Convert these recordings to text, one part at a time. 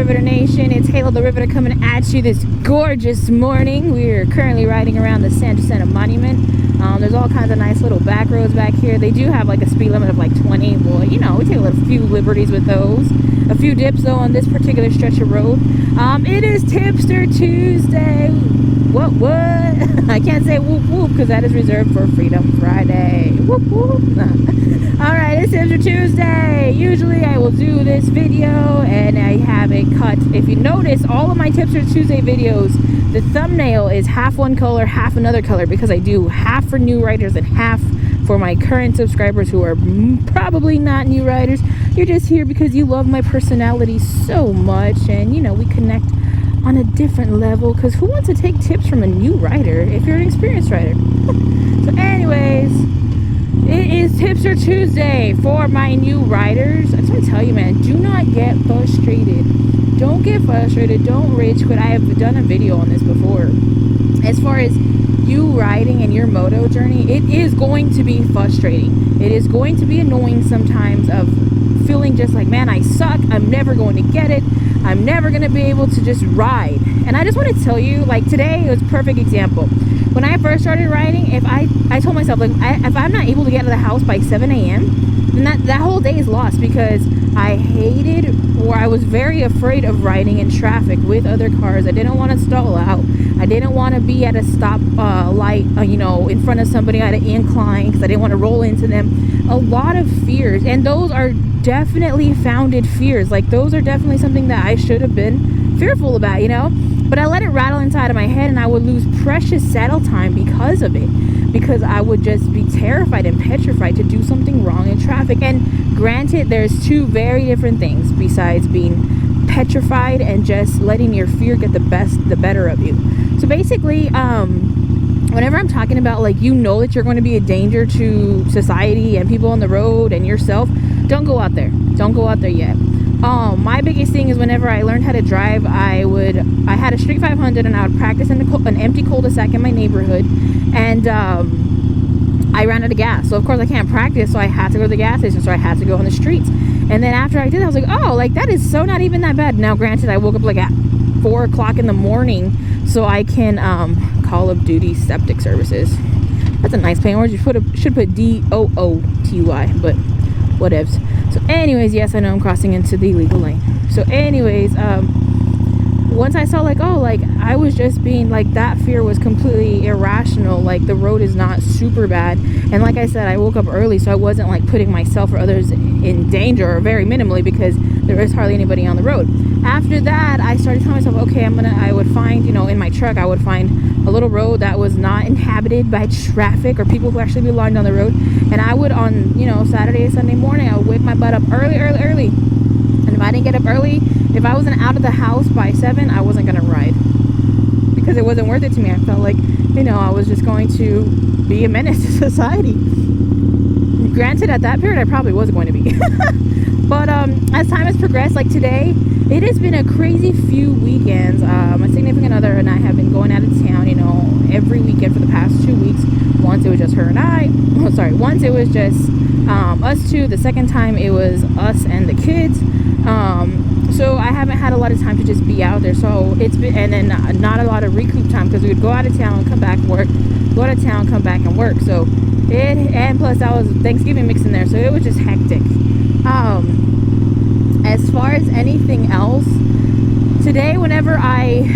Riveter Nation? It's Halo the Riveter coming at you this gorgeous morning. We're currently riding around the San Jacinto Monument. There's all kinds of nice little back roads back here. They do have like a speed limit of like 20. Well, you know, we take a few liberties with those. A few dips though on this particular stretch of road. It is Tipster Tuesday. What? I can't say whoop whoop because that is reserved for Freedom Friday. Whoop whoop. Alright, it's Tipster Tuesday. Usually I will do this video and I have it cut. If you notice, all of my Tipster Tuesday videos, the thumbnail is half one color, half another color, because I do half for new writers and half for my current subscribers who are probably not new writers. You're just here because you love my personality so much, and you know, we connect on a different level, because who wants to take tips from a new writer if you're an experienced writer? So anyways, it is Tipster Tuesday for my new writers. I'm trying to tell you, man, do not get frustrated. Don't get frustrated. Don't rage quit. I have done a video on this before. As far as you riding and your moto journey, it is going to be frustrating. It is going to be annoying sometimes, of feeling just like, man, I suck. I'm never going to get it. I'm never going to be able to just ride. And I just want to tell you, like today, it was a perfect example. When I first started riding, if I told myself, like, if I'm not able to get out of the house by 7 a.m., then that whole day is lost, because I hated, or I was very afraid of riding in traffic with other cars. I didn't want to stall out. I didn't want to be at a stop light, you know, in front of somebody at an incline, because I didn't want to roll into them. A lot of fears, and those are definitely founded fears. Like, those are definitely something that I should have been fearful about, you know. But I let it rattle inside of my head, and I would lose precious saddle time because of it, because I would just be terrified and petrified to do something wrong in traffic. And granted, there's two very different things besides being petrified and just letting your fear get the better of you. So basically, whenever I'm talking about, like, you know that you're going to be a danger to society and people on the road and yourself, don't go out there. Don't go out there yet. My biggest thing is, whenever I learned how to drive, I had a street 500 and I would practice in an empty cul-de-sac in my neighborhood, and I ran out of gas. So of course I can't practice, so I had to go to the gas station, so I had to go on the streets. And then after I did that, I was like, oh, like, that is so not even that bad. Now granted, I woke up like at 4 o'clock in the morning so I can Call of Duty septic services. That's a nice plain word. You should put DOOTY, but whatevs. So anyways, yes, I know I'm crossing into the legal lane. So anyways, once I saw, like, oh, like, I was just being, like, that fear was completely irrational. Like, the road is not super bad. And like I said, I woke up early, so I wasn't, like, putting myself or others in danger, or very minimally, because there is hardly anybody on the road. After that, I started telling myself, okay, I would find, you know, in my truck, I would find a little road that was not inhabited by traffic or people who actually belonged on the road. And I would, on, you know, Saturday, Sunday morning, I would wake my butt up early. And if I didn't get up early, if I wasn't out of the house by 7, I wasn't going to ride, because it wasn't worth it to me. I felt like, you know, I was just going to be a menace to society. Granted, at that period, I probably was going to be. But as time has progressed, like today, it has been a crazy few weekends. My significant other and I have been going out of town, you know, every weekend for the past 2 weeks. Once it was just her and I. Oh, sorry. Once it was just us two. The second time it was us and the kids. So I haven't had a lot of time to just be out there. So it's been, and then not a lot of recoup time, because we would go out of town, come back and work, go out of town, come back and work. So and plus that was Thanksgiving mixed in there, so it was just hectic. As far as anything else, today whenever I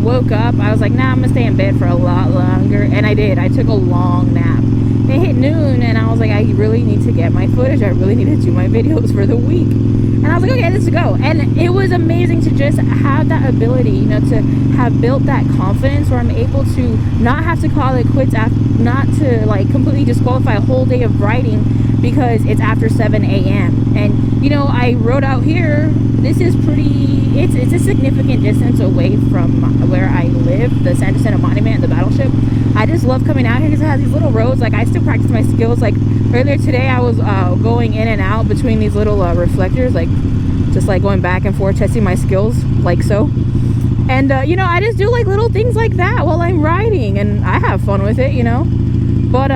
woke up, I was like, nah, I'm gonna stay in bed for a lot longer, and I did. I took a long nap. It hit noon, and I was like, I really need to get my footage. I really need to do my videos for the week. And I was like, okay, let's go. And it was amazing to just have that ability, you know, to have built that confidence where I'm able to not have to call it quits, not to, like, completely disqualify a whole day of writing because it's after 7 a.m. And, you know, I wrote out here, this is pretty, it's a significant distance away from where I live, the San Jacinto Monument and the Battleship. I just love coming out here because it has these little roads. Like, I still practice my skills. Like, earlier today, I was going in and out between these little reflectors, like, just, like, going back and forth, testing my skills, like so. And, you know, I just do, like, little things like that while I'm riding, and I have fun with it, you know. But,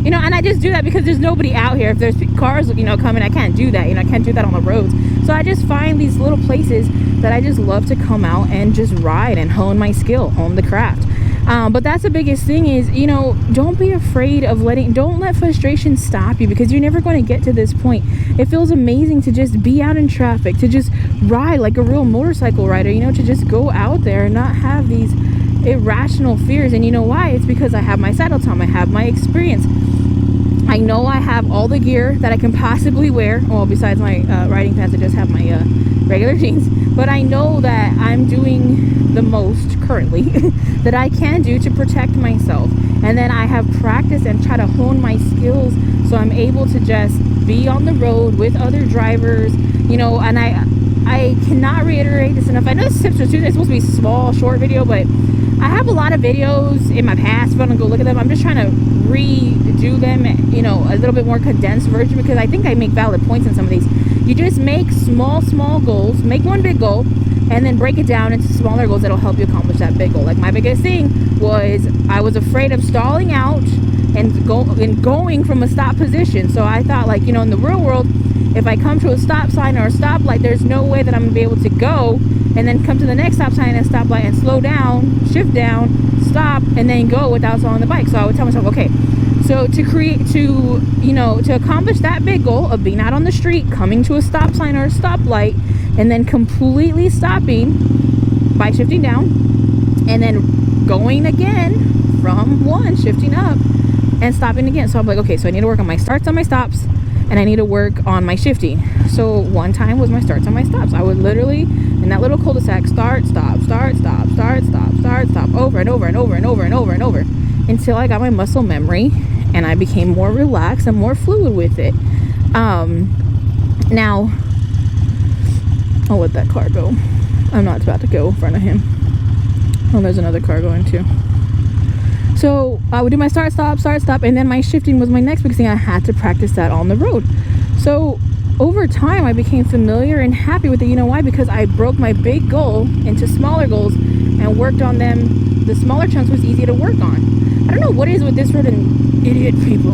you know, and I just do that because there's nobody out here. If there's cars, you know, coming, I can't do that. You know, I can't do that on the roads. So I just find these little places that I just love to come out and just ride and hone my skill, hone the craft. But that's the biggest thing is, you know, don't be afraid of don't let frustration stop you, because you're never going to get to this point. It feels amazing to just be out in traffic, to just ride like a real motorcycle rider, you know, to just go out there and not have these irrational fears. And you know why? It's because I have my saddle time, I have my experience. I know I have all the gear that I can possibly wear. Well, besides my riding pants, I just have my regular jeans. But I know that I'm doing the most currently that I can do to protect myself. And then I have practiced and try to hone my skills so I'm able to just be on the road with other drivers, you know. And I cannot reiterate this enough. I know this Tipster Tuesday is supposed to be a small, short video, but I have a lot of videos in my past. If you want to go look at them, I'm just trying to redo them, you know, a little bit more condensed version, because I think I make valid points in some of these. You just make small goals, make one big goal, and then break it down into smaller goals that'll help you accomplish that big goal. Like my biggest thing was I was afraid of stalling out and going from a stop position. So I thought, like, you know, in the real world, if I come to a stop sign or a stoplight, there's no way that I'm gonna be able to go and then come to the next stop sign and stoplight and slow down, shift down, stop, and then go without stalling the bike. So I would tell myself, okay, so to accomplish that big goal of being out on the street, coming to a stop sign or a stoplight, and then completely stopping by shifting down, and then going again from one, shifting up and stopping again. So I'm like, okay, so I need to work on my starts on my stops, and I need to work on my shifting. So one time was my starts on my stops. I would literally, in that little cul-de-sac, start, stop, start, stop, start, stop, start, stop, over and over and over and over and over and over, until I got my muscle memory and I became more relaxed and more fluid with it. Now, I'll let that car go. I'm not about to go in front of him. Oh, there's another car going too. So I would do my start, stop, and then my shifting was my next big thing. I had to practice that on the road. So over time, I became familiar and happy with it. You know why? Because I broke my big goal into smaller goals and worked on them. The smaller chunks was easy to work on. I don't know what it is with this road and idiot people.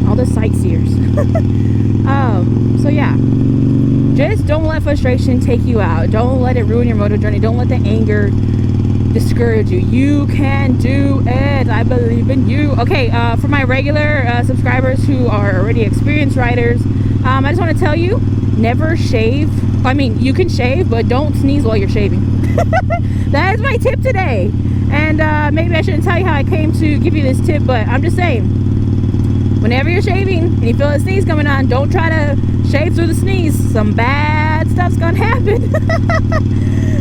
All the sightseers. So yeah. Just don't let frustration take you out. Don't let it ruin your motor journey. Don't let the anger discourage you. You can do it. I believe in you. Okay, for my regular subscribers who are already experienced riders, I just want to tell you, never shave. I mean, you can shave, but don't sneeze while you're shaving. That is my tip today. And maybe I shouldn't tell you how I came to give you this tip, but I'm just saying, whenever you're shaving and you feel a sneeze coming on, don't try to shave through the sneeze. Some bad stuff's gonna happen.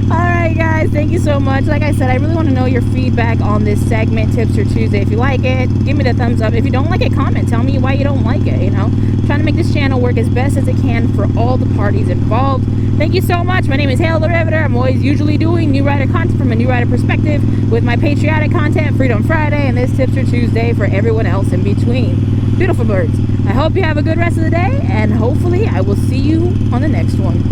Alright guys, thank you so much. Like I said, I really want to know your feedback on this segment, Tipster Tuesday. If you like it, give me the thumbs up. If you don't like it, comment. Tell me why you don't like it, you know. I'm trying to make this channel work as best as it can for all the parties involved. Thank you so much. My name is Hail the Riveter. I'm always usually doing new rider content from a new rider perspective, with my patriotic content, Freedom Friday, and this Tipster Tuesday for everyone else in between. Beautiful birds. I hope you have a good rest of the day, and hopefully I will see you on the next one.